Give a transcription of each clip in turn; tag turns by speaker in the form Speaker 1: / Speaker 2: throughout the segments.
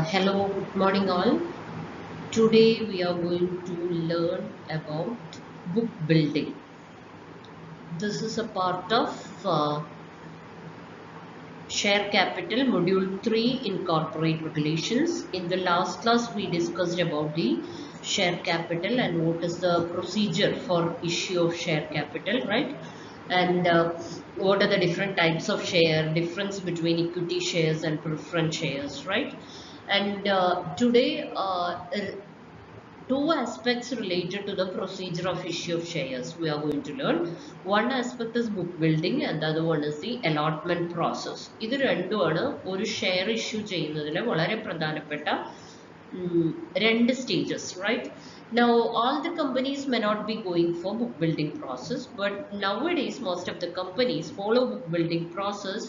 Speaker 1: Hello, good morning all. Today we are going to learn about book building. This is a part of share capital module 3 in corporate regulations. In the last class we discussed about the share capital and what is the procedure for issue of share capital, right? And what are the different types of share, difference between equity shares and preference shares, right? And today two aspects related to the procedure of issue of shares we are going to learn. One aspect is book building and the other one is the allotment process. ഇത് രണ്ടുമാണ് ഒരു share issue ചെയ്യുന്നതിലെ വളരെ പ്രധാനപ്പെട്ട രണ്ട് stages, right? Now all the companies may not be going for book building process, but nowadays most of the companies follow book building process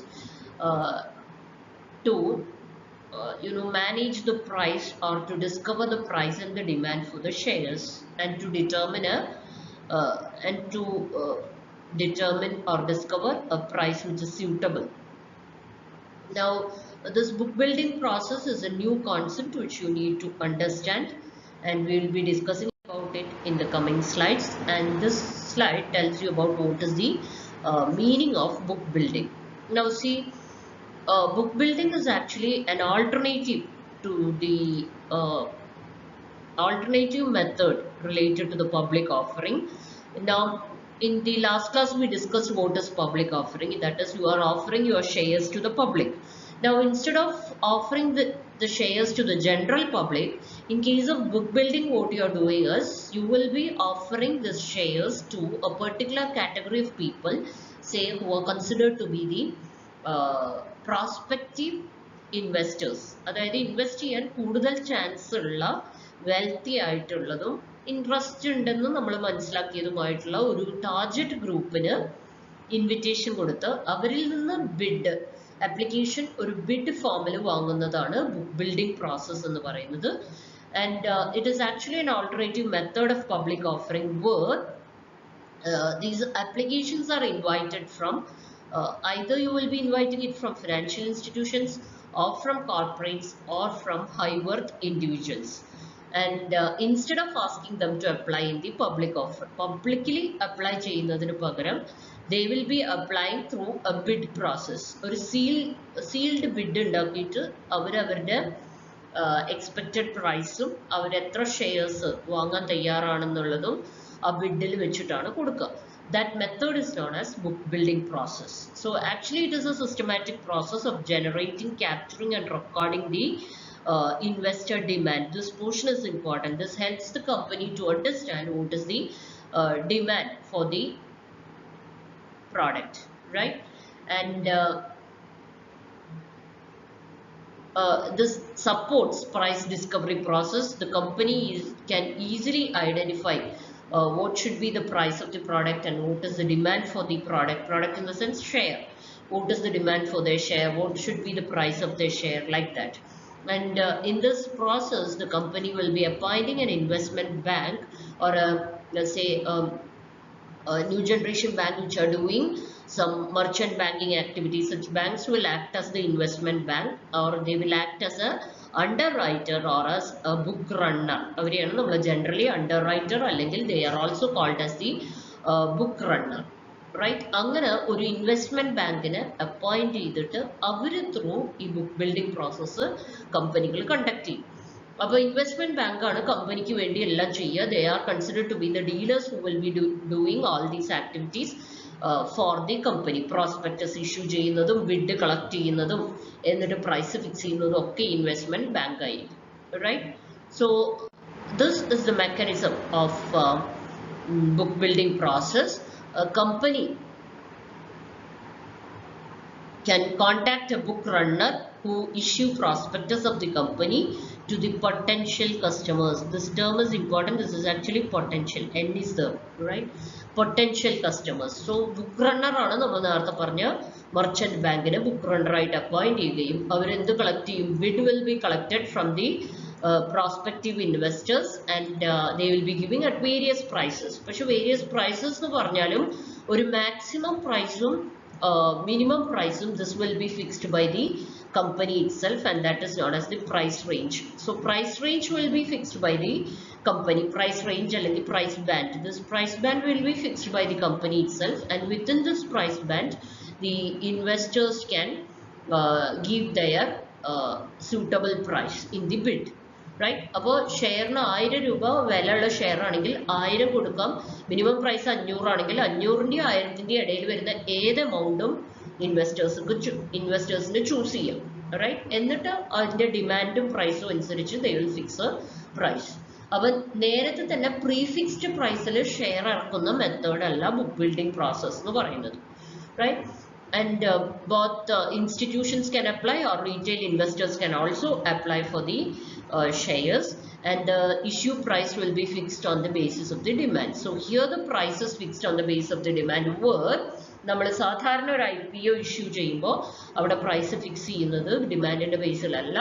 Speaker 1: uh, to manage the price or to discover the price and the demand for the shares and to determine determine or discover a price which is suitable. Now this book building process is a new concept which you need to understand, and we will be discussing about it in the coming slides. And this slide tells you about what is the meaning of book building. Now see, book building is actually an alternative to the alternative method related to the public offering. Now, in the last class, we discussed what is public offering. That is, you are offering your shares to the public. Now, instead of offering the shares to the general public, in case of book building, what you are doing is you will be offering the shares to a particular category of people, say, who are considered to be the prospective investors, അതായത് invest ചെയ്യാൻ കൂടുതൽ chance ഉള്ള wealthy ആയിട്ടുള്ളതും interest ഉണ്ടെന്ന് നമ്മൾ മനസ്സിലാക്കിയതുമായിട്ടുള്ള ഒരു target ഗ്രൂപ്പിന് invitation കൊടുത്ത് അവരിൽ നിന്ന് ബിഡ് ആപ്ലിക്കേഷൻ ഒരു ബിഡ് ഫോമിൽ വാങ്ങുന്നതാണ് ബുക്ക് ബിൽഡിംഗ് പ്രോസസ് എന്ന് പറയുന്നത്. And it is actually an alternative method of public offering where these applications are invited from either you will be inviting it from financial institutions or from corporates or from high worth individuals, and instead of asking them to apply in the public offer, publicly apply ചെയ്യുന്നതിന് പകരം they will be applying through a bid process. ഒരു sealed bid ഉണ്ടാക്കിയിട്ട് അവരവരുടെ expected പ്രൈസും അവരെത്ര shares വാങ്ങാൻ തയ്യാറാണെന്നുള്ളതും ആ Biddle വെച്ചിട്ടാണ് കൊടുക്കുക. That method is known as book building process. So actually it is a systematic process of generating, capturing and recording the investor demand. This portion is important. This helps the company to understand what is the demand for the product, right? And this supports price discovery process. The company can easily identify what should be the price of the product and what is the demand for the product in the sense share. What is the demand for their share, what should be the price of their share, like that. And in this process the company will be appointing an investment bank or a, let's say new generation bank which are doing some merchant banking activities. Such banks will act as the investment bank or they will act as a underwriter or as a book runner. അവരെയാണ് നമ്മൾ generally underwriter അല്ലെങ്കിൽ they are also called as the book runner, right? അങ്ങനെ ഒരു investment ബാങ്കിനെ appoint ചെയ്തിട്ട് അവർ through ഈ book building process കമ്പനികൾ കണ്ടക്ട് ചെയ്യും. അപ്പോൾ ഇൻവെസ്റ്റ്മെന്റ് ബാങ്കാണ് കമ്പനിക്ക് വേണ്ടി എല്ലാം ചെയ്യുക. They are considered to be the dealers who will be doing all these activities for the company. Prospectus issue ചെയ്യുന്നതും ബിഡ് കളക്ട് ചെയ്യുന്നതും എന്നിട്ട് പ്രൈസ് ഫിക്സ് ചെയ്യുന്നതും ഒക്കെ ഇൻവെസ്റ്റ്മെന്റ് ബാങ്ക് ആയിരിക്കും, right? So this is the mechanism of book building process. A company can contact a book runner who issue prospectus of the company to the potential customers. This term is important. This is actually potential. N is the right potential customers. So book runner ആണ് നമ്മൾ നേരത്തെ പറഞ്ഞ merchant ബാങ്കിനെ book runner ആയിട്ട് appoint ചെയ്യുകയും അവരെന്ത് collect ചെയ്യും? Bid will be collected from the prospective investors and they will be giving at various prices. പക്ഷെ various prices എന്ന് പറഞ്ഞാലും ഒരു maximum price minimum price this will be fixed by the company itself, and that is known as the price range. So price range will be fixed by the company. Price range or the price band. This price band will be fixed by the company itself, and within this price band, the investors can give their suitable price in the bid. Right? അപ്പോൾ ഷെയറിന് 1000 രൂപ വിലയുള്ള share ആണെങ്കിൽ 1000 കൊടുക്കാം. Minimum price 500 ആണെങ്കിൽ 500ന്റെയും 1000ന്റെയും ഇടയിൽ വരുന്ന ഏത് എമൗണ്ടും ഇൻവെസ്റ്റേഴ്സിന് choose ചെയ്യാം. റൈറ്റ്? എന്നിട്ട് അതിന്റെ ഡിമാൻഡും പ്രൈസും അനുസരിച്ച് they will fix a price. അപ്പം നേരത്തെ തന്നെ പ്രീഫിക്സ്ഡ് പ്രൈസിൽ ഷെയർ ഇറക്കുന്ന മെത്തേഡ് അല്ല ബുക്ക് ബിൽഡിംഗ് പ്രോസസ് എന്ന് പറയുന്നത്. Right? And both institutions can apply, or retail investors can also apply for the shares, and the issue price will be fixed on the basis of the demand. So here the price is fixed on the basis of the demand, where നമ്മൾ സാധാരണ ഒരു IPO issue ചെയ്യുമ്പോൾ അവിടെ price fix ചെയ്യുന്നത് ഡിമാൻഡിന്റെ ബേസിലല്ല.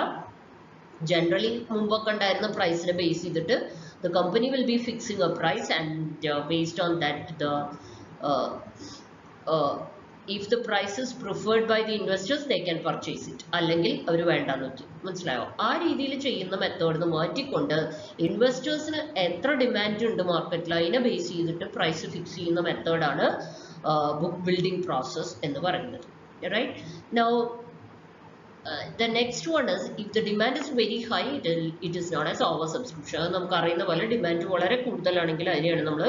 Speaker 1: Generally മുമ്പൊക്കെ ഉണ്ടായിരുന്ന പ്രൈസിനെ base ചെയ്തിട്ട് the company will be fixing a price, and based on that the if the price is preferred by the investors, they can purchase it. അല്ലെങ്കിൽ അവർ വേണ്ടാന്ന് വെക്കും. മനസ്സിലായോ? ആ രീതിയിൽ ചെയ്യുന്ന മെത്തേഡ് മാറ്റിക്കൊണ്ട് ഇൻവെസ്റ്റേഴ്സിന് എത്ര ഡിമാൻഡ് ഉണ്ട് മാർക്കറ്റിൽ അതിനെ ബേസ് ചെയ്തിട്ട് പ്രൈസ് ഫിക്സ് ചെയ്യുന്ന മെത്തേഡാണ് ബുക്ക് ബിൽഡിംഗ് പ്രോസസ് എന്ന് പറയുന്നത്. Right? Now the next one is, if the demand is very high, it is known as over subscription. അത് നമുക്ക് അറിയുന്ന പോലെ ഡിമാൻഡ് വളരെ കൂടുതലാണെങ്കിൽ അതിനെയാണ് നമ്മൾ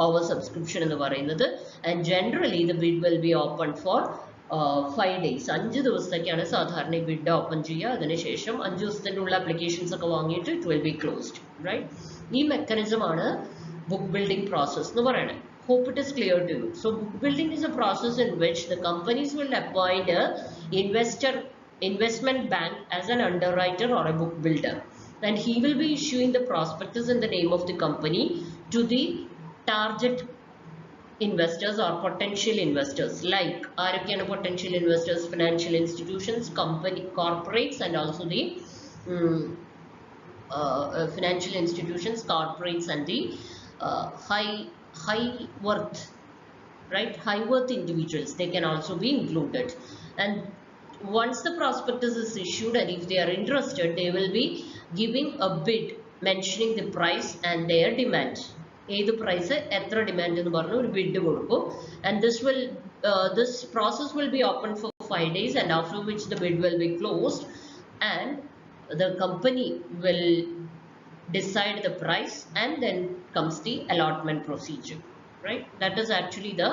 Speaker 1: ഓവർ സബ്സ്ക്രിപ്ഷൻ എന്ന് പറയുന്നത്. And generally the bid will be open for 5 days. 5 ദിവസത്തേക്കാണ് സാധാരണ ഈ ബിഡ് ഓപ്പൺ ചെയ്യുക. അതിനുശേഷം 5 ദിവസത്തിൻ്റെ ഉള്ള അപ്ലിക്കേഷൻസ് ഒക്കെ വാങ്ങിയിട്ട് it will be closed. Right? ഈ മെക്കാനിസം ആണ് ബുക്ക് ബിൽഡിംഗ് പ്രോസസ് എന്ന് പറയുന്നത്. Hope it is clear to you. So book building is a process in which the companies will appoint a investment bank as an underwriter or a book builder, and he will be issuing the prospectus in the name of the company to the target investors or potential investors. Like ആരൊക്കെയാണ് potential investors? Financial institutions, corporates, and also the financial institutions, corporates, and the high worth, right? High worth individuals, they can also be included. And once the prospectus is issued, and if they are interested, they will be giving a bid mentioning the price and their demand. ഏത് price എത്ര demand എന്ന് പറഞ്ഞ് ഒരു bid കൊടുക്കും. And this process will be open for 5 days, and after which the bid will be closed, and the company will decide the price, and then comes the allotment procedure. Right? That is actually the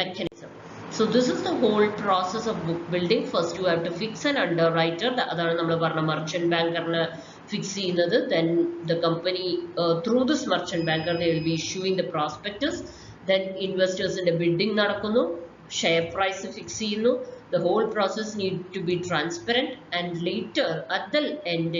Speaker 1: mechanism. So this is the whole process of book building. First you have to fix an underwriter. അതാണ് നമ്മൾ പറഞ്ഞ merchant banker fix ചെയ്യുന്നത്. Then the company through this merchant banker they will be issuing the prospectus. Then investors-ന്റെ bidding നടക്കുന്നു, share price fix ചെയ്യുന്നു. The whole process need to be transparent, and later at the end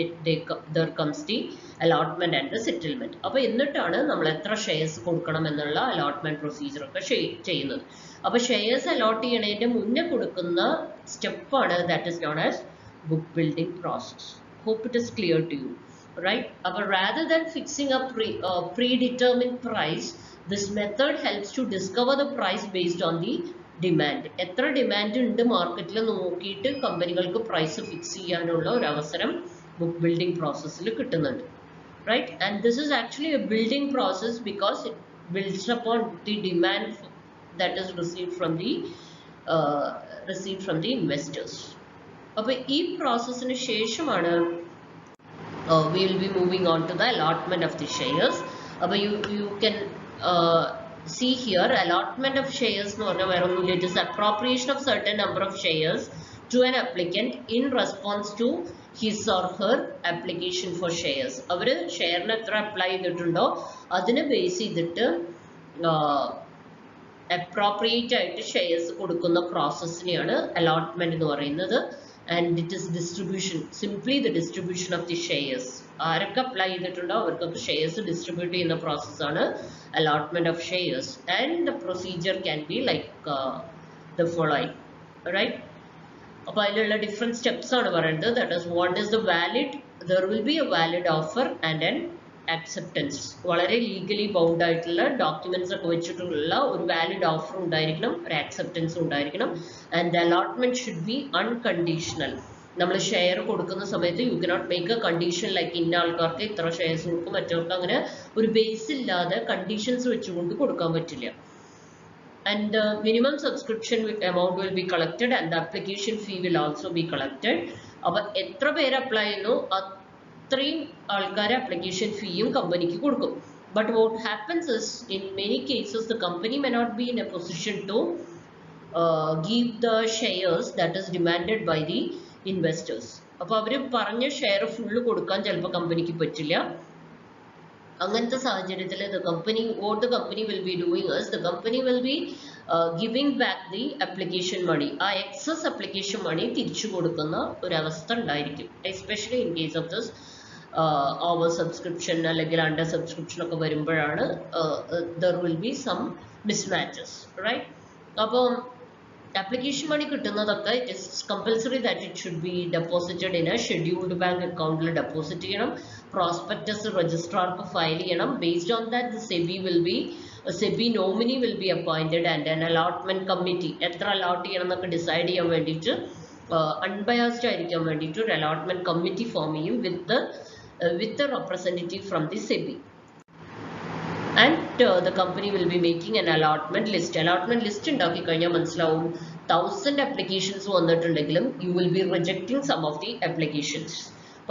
Speaker 1: there comes the allotment and the settlement. അപ്പോൾ എന്നിട്ടാണ് നമ്മൾ എത്ര shares കൊടുക്കണം എന്നുള്ള allotment procedure ഒക്കെ ചെയ്യുന്നത്. അപ്പോൾ ഷെയർസ് അലോട്ട് ചെയ്യണതിന്റെ മുന്നേ കൊടുക്കുന്ന സ്റ്റെപ്പാണ് that is known as book building process. Hope it is clear to you. Right? അപ്പോൾ rather than fixing a predetermined price, this method helps to discover the price based on the demand. എത്ര demand ഉണ്ട് മാർക്കറ്റിൽ നോക്കിയിട്ട് കമ്പനികൾക്ക് price fix ചെയ്യാനുള്ള ഒരു അവസരം book building പ്രോസസ്സിൽ കിട്ടുന്നുണ്ട്. Right? And this is actually a building process because it builds upon the demand that is received from the investors. അപ്പോൾ ഈ പ്രോസസ്സിന് ശേഷമാണ് we will be moving on to the allotment of the shares. അപ്പോൾ you can see here, allotment of shares എന്ന് പറഞ്ഞാൽ വേറെ ഒന്നുമില്ല. It is appropriation of certain number of shares to an applicant in response to his or her application for shares. അവർ ഷെയറിന് എത്ര apply ചെയ്തിട്ടുണ്ടോ അതിനെ base ചെയ്തിട്ട് appropriate ആയിട്ട് ഷെയർസ് കൊടുക്കുന്ന പ്രോസസ്സിനെയാണ് allotment എന്ന് പറയുന്നത്. And it is distribution, simply the distribution of the shares. ആരൊക്കെ apply ചെയ്തിട്ടുണ്ടോ അവർക്കൊക്കെ ഷെയർസ് ഡിസ്ട്രിബ്യൂട്ട് ചെയ്യുന്ന പ്രോസസ്സാണ് allotment of shares. And the procedure can be like the following. Right? അപ്പോൾ അതിലുള്ള ഡിഫറെൻറ്റ് സ്റ്റെപ്സ് ആണ് പറയുന്നത്. That is, what is the valid? There will be a valid offer and an acceptance. വളരെ legally bound ആയിട്ടുള്ള documents ഒക്കെ വെച്ചിട്ടുള്ള ഒരു valid offer ഉണ്ടായിരിക്കണം, ഒരു ആക്സെപ്റ്റൻസ് ഉണ്ടായിരിക്കണം. And the allotment should be unconditional. നമ്മൾ ഷെയർ കൊടുക്കുന്ന സമയത്ത് you cannot make A condition like ഇന്ന ആൾക്കാർക്ക് ഇത്ര ഷെയർസ് കൊടുക്കും, മറ്റവർക്ക് അങ്ങനെ ഒരു ബേസ് ഇല്ലാതെ കണ്ടീഷൻസ് വെച്ചുകൊണ്ട് കൊടുക്കാൻ പറ്റില്ല. And the minimum subscription amount will be collected and the application fee will also be collected. അപ്പോൾ എത്ര പേര് അപ്ലൈ ചെയ്യുന്നു അത്രയും ആൾക്കാർ application ഫീയും കമ്പനിക്ക് കൊടുക്കും. But what happens is in many cases the company may not be in a position to give the shares that is demanded by the investors. അപ്പോൾ അവർ പറഞ്ഞ ഷെയർ ഫുള്ള് കൊടുക്കാൻ ചിലപ്പോൾ കമ്പനിക്ക് പറ്റില്ല. അങ്ങനത്തെ സാഹചര്യത്തിൽ what the company will be doing is the company will be giving back the application money. ആ excess application money തിരിച്ചു കൊടുക്കുന്ന ഒരു അവസ്ഥ ഉണ്ടായിരിക്കും. Especially in case of this over subscription അല്ലെങ്കിൽ under subscription ഒക്കെ വരുമ്പോഴാണ് there will be some mismatches, right? അപ്പോൾ application money കിട്ടുന്നതൊക്കെ it is compulsory that it should be deposited in a scheduled bank account ൽ deposit ചെയ്യണം. Prospectus registrarക്ക് file ചെയ്യണം. Based on that the SEBI nominee will be appointed and an allotment committee എത്ര allot ചെയ്യണം എന്നൊക്കെ decide ചെയ്യാൻ വേണ്ടിയിട്ട് unbiased ആയിരിക്കാൻ വേണ്ടിയിട്ട് ഒരു allotment committee ഫോം ചെയ്യും with a representative from the SEBI. And the company will be making an allotment list. Allotment list ഉണ്ടാക്കി കഴിഞ്ഞാൽ മനസ്സിലാവും 1000 applications വന്നിട്ടുണ്ടെങ്കിലും you will be rejecting some of the applications.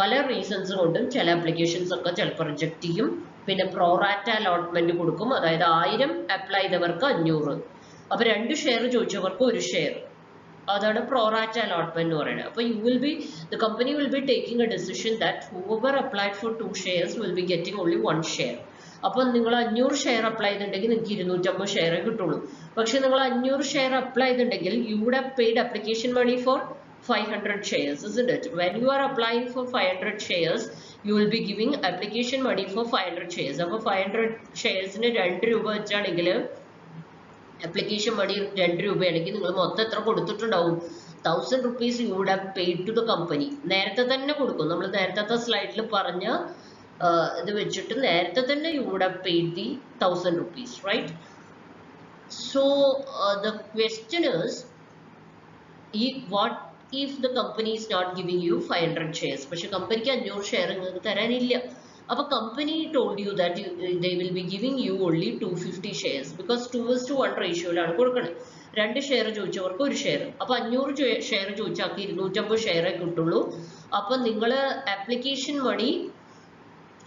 Speaker 1: പല റീസൺസ് കൊണ്ടും ചില അപ്ലിക്കേഷൻസ് ഒക്കെ ചിലപ്പോൾ റിജക്ട് ചെയ്യും. പിന്നെ പ്രോറാറ്റ അലോട്ട്മെന്റ് കൊടുക്കും, അതായത് 1000 അപ്ലൈ ചെയ്തവർക്ക് 500, അപ്പോൾ 2 ഷെയർ ചോദിച്ചവർക്ക് 1 ഷെയർ, അതാണ് പ്രോറാറ്റ അലോട്ട്മെന്റ് എന്ന് പറയുന്നത്. അപ്പോൾ the company will be taking a decision that whoever applied for 2 shares will be getting only 1 share. അപ്പോൾ നിങ്ങൾ 500 ഷെയർ അപ്ലൈ ചെയ്തിട്ടുണ്ടെങ്കിൽ നിങ്ങൾക്ക് 250 ഷെയറേ കിട്ടുള്ളൂ. പക്ഷെ നിങ്ങൾ 500 ഷെയർ അപ്ലൈ ചെയ്തിട്ടുണ്ടെങ്കിൽ you would have paid application money for 500 shares, isn't it? When you are applying for 500 shares, you will be giving application money for 500 shares. അപ്പോൾ 500 ഷെയർസിന് 2 രൂപ വെച്ചാണെങ്കിൽ application money 2 രൂപയാണെങ്കിൽ നിങ്ങൾ മൊത്തം എത്ര കൊടുത്തിട്ടുണ്ടാവും? 1000 rupees you would have paid to the company. നേരത്തെ തന്നെ കൊടുക്കും. നമ്മൾ നേരത്തെ സ്ലൈഡിൽ പറഞ്ഞ ഇത് വെച്ചിട്ട് നേരത്തെ തന്നെ you would have paid the 1000 rupees, right? So the question is, what if the company is not giving you 500 shares? പക്ഷെ കമ്പനിക്ക് 500 ഷെയർ നിങ്ങൾക്ക് തരാനില്ല. അപ്പോൾ company told you that they will be giving you only 250 shares because 2:1 റേഷ്യോയിലാണ് കൊടുക്കുന്നത്. 2 share ചോദിച്ചവർക്ക് 1 share. അപ്പോൾ 500 share ചോദിച്ചാൽ 250 ഷെയറേ കിട്ടുള്ളൂ. അപ്പോൾ നിങ്ങൾ ആപ്ലിക്കേഷൻ മണി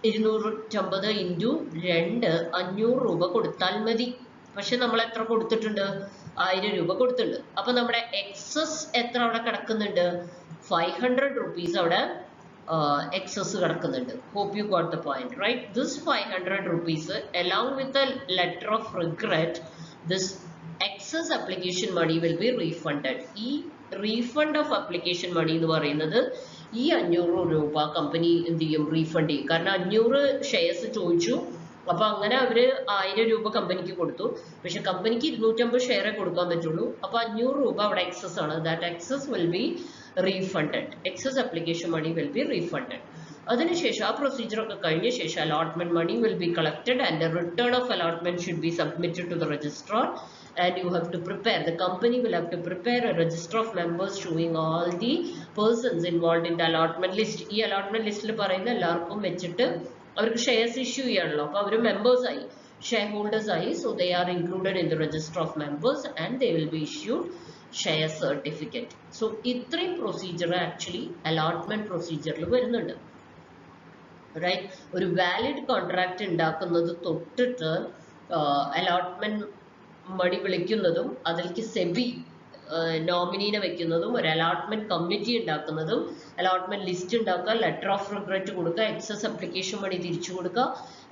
Speaker 1: 250 ഇൻറ്റു 2 500 രൂപ കൊടുത്താൽ മതി. പക്ഷെ നമ്മൾ എത്ര കൊടുത്തിട്ടുണ്ട്? 1000 രൂപ കൊടുത്തിട്ടുണ്ട്. അപ്പോൾ നമ്മുടെ എക്സസ് എത്ര അവിടെ കിടക്കുന്നുണ്ട്? 500 rupees അവിടെ എക്സസ് കിടക്കുന്നുണ്ട്. Hope you got the point, right? This 500 rupees along with a letter of regret, this excess application money will be refunded. ഈ refund of application money എന്ന് പറയുന്നത് ഈ 500 രൂപ കമ്പനി എന്ത് ചെയ്യും? റീഫണ്ട് ചെയ്യും. കാരണം 500 ഷെയർസ് ചോദിച്ചു, അപ്പോൾ അങ്ങനെ അവർ 1000 രൂപ കമ്പനിക്ക് കൊടുത്തു. പക്ഷെ കമ്പനിക്ക് 250 ഷെയറേ കൊടുക്കാൻ പറ്റുള്ളൂ. അപ്പോൾ 500 രൂപ അവിടെ എക്സസ് ആണ്. That excess will be refunded. Excess application money will be refunded. അതിനുശേഷം ആ പ്രൊസീജിയർ ഒക്കെ കഴിഞ്ഞ ശേഷം allotment money will be collected and a return of allotment should be submitted to the registrar. And you have to prepare, the company will have to prepare a register of members showing all the persons involved in the allotment list. ഈ allotment ലിസ്റ്റിൽ പറയുന്ന എല്ലാവർക്കും വെച്ചിട്ട് അവർക്ക് shares issue ചെയ്യാണല്ലോ. അപ്പോൾ അവർ members ആയി, ഷെയർ ഹോൾഡേഴ്സ് ആയി. So they are included in the register of members and they will be issued share certificate. So ഇത്രയും പ്രൊസീജിയർ ആക്ച്വലി allotment പ്രൊസീജിയറിൽ വരുന്നുണ്ട്, റൈറ്റ്? ഒരു വാലിഡ് കോൺട്രാക്ട് ഉണ്ടാക്കുന്നത് തൊട്ടിട്ട് allotment മണി വിളിക്കുന്നതും അതിലേക്ക് സെബി നോമിനീനെ വെക്കുന്നതും ഒരു allotment കമ്മിറ്റി ഉണ്ടാക്കുന്നതും allotment ലിസ്റ്റ് ഉണ്ടാക്കുക, ലെറ്റർ ഓഫ് റിഗ്രറ്റ് കൊടുക്കുക, എക്സസ് അപ്ലിക്കേഷൻ മണി തിരിച്ചു കൊടുക്കുക,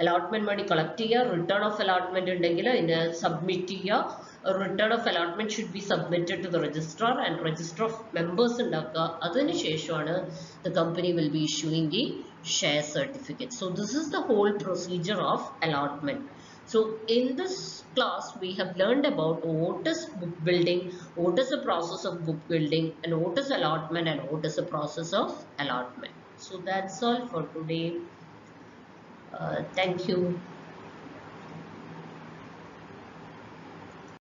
Speaker 1: allotment മണി കളക്ട് ചെയ്യുക, റിട്ടേൺ ഓഫ് allotment ഉണ്ടെങ്കിൽ അതിനെ സബ്മിറ്റ് ചെയ്യുക. Return of allotment should be submitted to the registrar and register of members ഉണ്ടാക്കുക. അതിനുശേഷമാണ് the company will be issuing the share certificate. So this is the whole procedure of allotment. So in this class we have learned about what is book building, what is the process of book building, and what is allotment and what is the process of allotment. So that's all for today. Thank you.